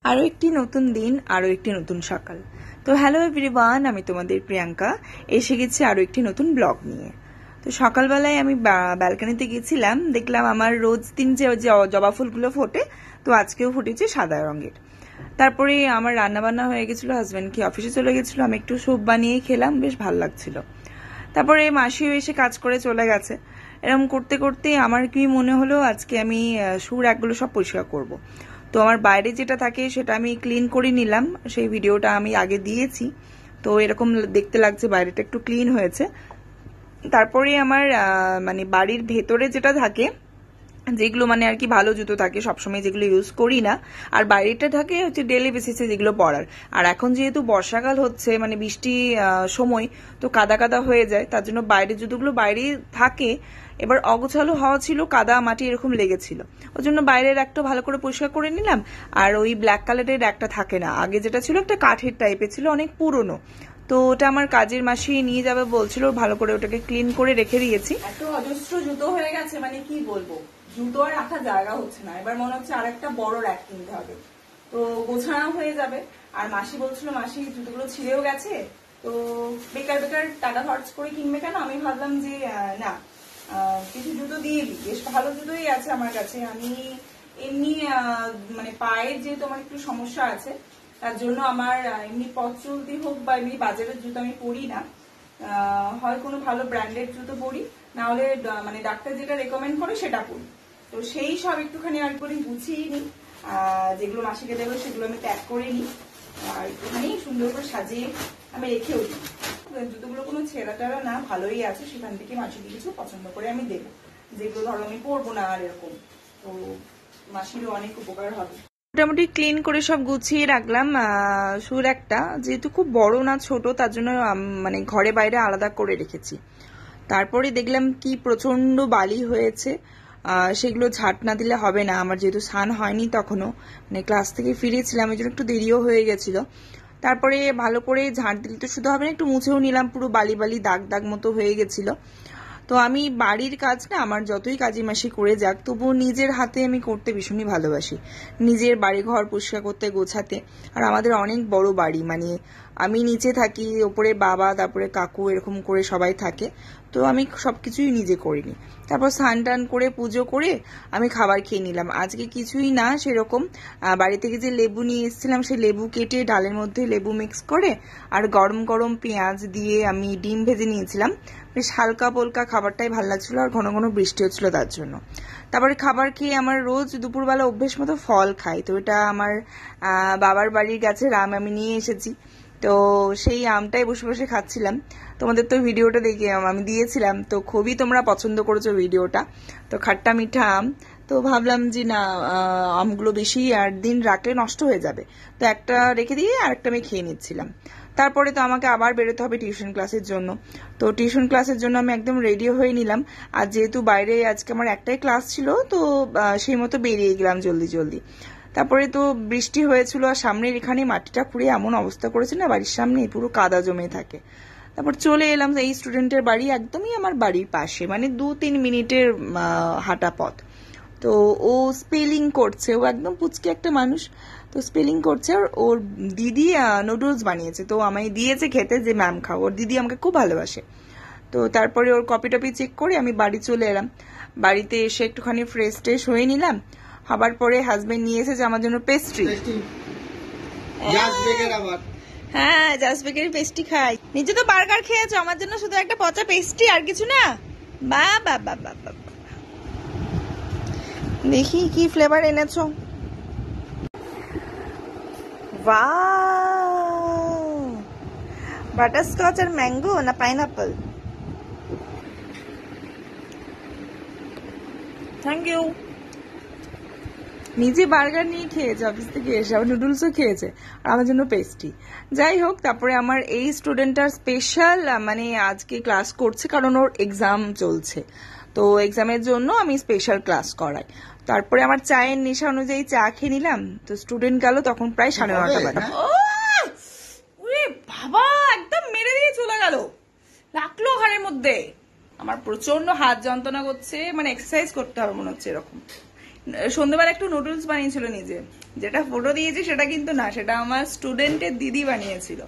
আরো একটি নতুন দিন, আরো একটি নতুন সকাল। তো হ্যালো এভরিওয়ান, আমি তোমাদের প্রিয়াঙ্কা এসে গেছি আরো একটি নতুন ব্লগ নিয়ে। তো সকালবেলায় আমি ব্যালকনিতে গেছিলাম, দেখলাম আমার রোজ দিন যে জবা ফুলগুলো ফোটে, তো আজকেও ফুটেছে সাদা রঙের। তারপরে আমার রান্না বান্না হয়ে গেছিল, হাজব্যান্ড কি অফিসে চলে গেছিল, আমি একটু স্যুপ বানিয়ে খেলাম, বেশ ভালো লাগছিল। তারপরে মাসিও এসে কাজ করে চলে গেছে। এরকম করতে করতে আমার কি মনে হলো আজকে আমি সুর একগুলো সব পরিষ্কার করব। তো আমার বাইরে যেটা থাকে সেটা আমি ক্লিন করে নিলাম, সেই ভিডিওটা আমি আগে দিয়েছি। তো এরকম দেখতে লাগছে, বাইরেটা একটু ক্লিন হয়েছে। তারপরে আমার মানে বাড়ির ভেতরে যেটা থাকে, যেগুলো মানে আর কি ভালো জুতো থাকে সবসময়, যেগুলো ইউজ করি না, আর বাইরেটা থাকে হচ্ছে ডেলি বেসিসে যেগুলো পরার। আর এখন যেহেতু বর্ষাকাল হচ্ছে, মানে বৃষ্টি সময়, তো কাদা কাদা হয়ে যায়, তার জন্য বাইরের জুতোগুলো বাইরেই থাকে। এবার অগোছালো হওয়া ছিল, কাদা মাটি এরকম লেগেছিল, ওই জন্য বাইরের একটা ভালো করে পরিষ্কার করে নিলাম। আর ওই ব্ল্যাক কালারের একটা থাকে না, আগে যেটা ছিল একটা কাঠের টাইপের ছিল, অনেক পুরনো। তো ওটা আমার কাজের মাসি নিয়ে যাবে বলছিল, ভালো করে ওটাকে ক্লিন করে রেখে দিয়েছি। এত অজস্র জুতো হয়ে গেছে, মানে কি বলবো, জুতো আর রাখার জায়গা হচ্ছে না। এবার মনে হচ্ছে আরেকটা বড় র্যাক কিনতে হবে, তো গোছানো হয়ে যাবে। আর মাসি বলছিল, মাসি জুতোগুলো ছিঁড়েও গেছে, তো বেকার বেকার টাকা খরচ করে কিনবে কেন। আমি ভাবলাম যে না, কিছু জুতো দিয়ে দিই, বেশ ভালো জুতোই আছে আমার কাছে। আমি এমনি মানে পায়ের যেহেতু আমার একটু সমস্যা আছে, তার জন্য আমার এমনি পথ চলতি হোক বা এমনি বাজারের জুতো আমি পরি না, হয় কোনো ভালো ব্র্যান্ডেড জুতো পরি, না হলে মানে ডাক্তার যেটা রেকমেন্ড করে সেটা পরি। তো সেই সব একটুখানি আর করে গুছিয়ে নিই, যেগুলো মাসিকে দেবো সেগুলো আমি প্যাক করে নিই, আর একটুখানি সুন্দর করে সাজিয়ে আমি রেখেও দিই। জুতোগুলো কোনো ছেঁড়া টেরা না, ভালোই আছে, সেখান থেকে মাসিকে কিছু পছন্দ করে আমি দেবো, যেগুলো ধরো আমি পরবো না আর এরকম, তো মাসিরও অনেক উপকার হবে। মোটামুটি ক্লিন করে সব গুছিয়ে রাখলাম। সুর একটা যেহেতু খুব বড় না ছোট, তার জন্য মানে ঘরে বাইরে আলাদা করে রেখেছি। তারপরে দেখলাম কি প্রচন্ড বালি হয়েছে, সেগুলো ঝাঁট না দিলে হবে না। আমার যেহেতু স্নান হয়নি তখনও, মানে ক্লাস থেকে ফিরেছিলাম, এই জন্য একটু দেরিও হয়ে গেছিল। তারপরে ভালো করে ঝাঁট দিলে তো শুধু হবে না, একটু মুছেও নিলাম, পুরো বালি বালি দাগ দাগ মতো হয়ে গেছিল। তো আমি বাড়ির কাজ না, আমার যতই কাজী মাসি করে যাক, তবুও নিজের হাতে আমি করতে ভীষণই ভালোবাসি, নিজের বাড়ি ঘর পরিষ্কার করতে, গোছাতে। আর আমাদের অনেক বড় বাড়ি, মানে আমি নিচে থাকি, ওপরে বাবা, তারপরে কাকু, এরকম করে সবাই থাকে। তো আমি সবকিছুই নিজে করিনি। তারপর স্নান টান করে পুজো করে আমি খাবার খেয়ে নিলাম। আজকে কিছুই না সেরকম, বাড়ি থেকে যে লেবু নিয়ে এসেছিলাম, সেই লেবু কেটে ডালের মধ্যে লেবু মিক্স করে আর গরম গরম পেঁয়াজ দিয়ে আমি ডিম ভেজে নিয়েছিলাম। বেশ হালকা পোলকা খাবারটাই ভালো লাগছিল, আর ঘন ঘন বৃষ্টি হচ্ছিল তার জন্য। তারপরে খাবার খেয়ে আমার রোজ দুপুরবেলা অভ্যেস মতো ফল খাই, তো এটা আমার বাবার বাড়ির গাছের আম আমি নিয়ে এসেছি। তো সেই আমটাই বসে বসে খাচ্ছিলাম। তোমাদের তো ভিডিওটা দেখে আমি দিয়েছিলাম, তো খুবই তোমরা পছন্দ করেছো ভিডিওটা। তো খাট্টা মিঠা আম, তো ভাবলাম যে না, আমগুলো বেশি আর দিন রাখলে নষ্ট হয়ে যাবে, তো একটা রেখে দিয়ে আরেকটা আমি খেয়ে নিচ্ছিলাম। তারপরে তো আমাকে আবার বেরোতে হবে টিউশন ক্লাসের জন্য। তো টিউশন ক্লাসের জন্য আমি একদম রেডি হয়ে নিলাম। আর যেহেতু বাইরে আজকে আমার একটাই ক্লাস ছিল, তো সেই মতো বেরিয়ে গেলাম জলদি জলদি। তারপরে তো বৃষ্টি হয়েছিল, আর সামনের এখানে মাটিটা পুড়ে এমন অবস্থা করেছে না, বাড়ির সামনে পুরো কাদা জমে থাকে। তারপর চলে এলাম এই স্টুডেন্টের বাড়ি, একদমই আমার বাড়ির পাশে, মানে 2-3 মিনিটের হাঁটা পথ। তো ও স্পেলিং করছে, ও একদম পুচকে একটা মানুষ, তো স্পেলিং করছে। আর ওর দিদি নুডলস বানিয়েছে, তো আমায় দিয়েছে খেতে, যে ম্যাম খাও। ওর দিদি আমাকে খুব ভালোবাসে। তো তারপরে ওর কপি টপি চেক করে আমি বাড়ি চলে এলাম। বাড়িতে এসে একটুখানি ফ্রেশ ট্রেশ হয়ে নিলাম। হবার পরে হাজবেন্ড নিয়ে এসেছে আমার জন্য পেস্ট্রি। হ্যাঁ, জাস্ট বেকের পেস্ট্রি খাই। নিজে তো বার্গার খেয়েছো, আমার জন্য শুধু একটা পচা পেস্ট্রি, আর কিছু না। বা বা বা বা বা, দেখি কি ফ্লেভার এনেছো। ওয়াও, বাটারস্কচ আর ম্যাঙ্গো না পাইনাপল? Thank you. নিজে বার্গার নিয়ে খেয়েছে অফিস থেকে এসে, আবার নুডলসও খেয়েছে, আর আমার জন্য পেস্ট্রি। যাই হোক, তারপরে আমার এই স্টুডেন্টটার স্পেশাল মানে আজকে ক্লাস করছে, কারণ ওর এক্সাম চলছে, তো এক্সামের জন্য আমি স্পেশাল ক্লাস করাই। তারপরে আমার চায়ের নেশা অনুযায়ী চা খেয়ে নিলাম। তো স্টুডেন্ট গেল তখন প্রায় 9:30 বাজে। বাবা, একদম মেরে দিয়ে চলে গেল, রাখলো ঘরের মধ্যে। আমার প্রচন্ড হাত যন্ত্রণা করছে, মানে এক্সারসাইজ করতে হবে মনে হচ্ছে এরকম। সন্ধ্যেবেলা একটু নুডলস বানিয়েছিল নিজে, যেটা ফটো দিয়েছে সেটা কিন্তু না, সেটা আমার স্টুডেন্টের দিদি বানিয়েছিল।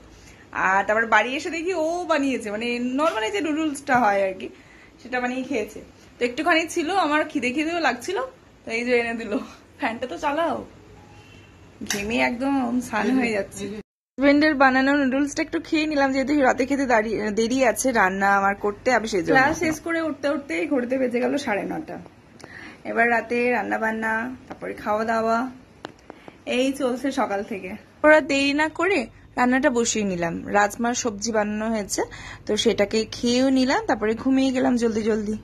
আর তারপর বাড়ি এসে দেখি ও বানিয়েছে, মানে নর্মালি যে নুডলসটা হয় আর কি, সেটা বানিয়ে খেয়েছে। তো একটুখানি ছিল, আমার খিদে খিদেও লাগছিল, তো এই যে এনে দিল। ফ্যানটা তো চালাও, ঘেমে একদম সান হয়ে যাচ্ছে। হাজবেন্ডের বানানো নুডলসটা একটু খেয়ে নিলাম, যেহেতু রাতে খেতে দেরি আছে, রান্না আমার করতে হবে সেজন্য। ক্লাস শেষ করে উঠতে উঠতেই ঘুরতে বেজে গেল 9:30। এবার রাতে রান্না বান্না, তারপরে খাওয়া দাওয়া, এই চলছে সকাল থেকে। ওরা দেরি না করে রান্নাটা বসিয়ে নিলাম, রাজমার সবজি বানানো হয়েছে, তো সেটাকে খেয়েও নিলাম, তারপরে ঘুমিয়ে গেলাম জলদি জলদি।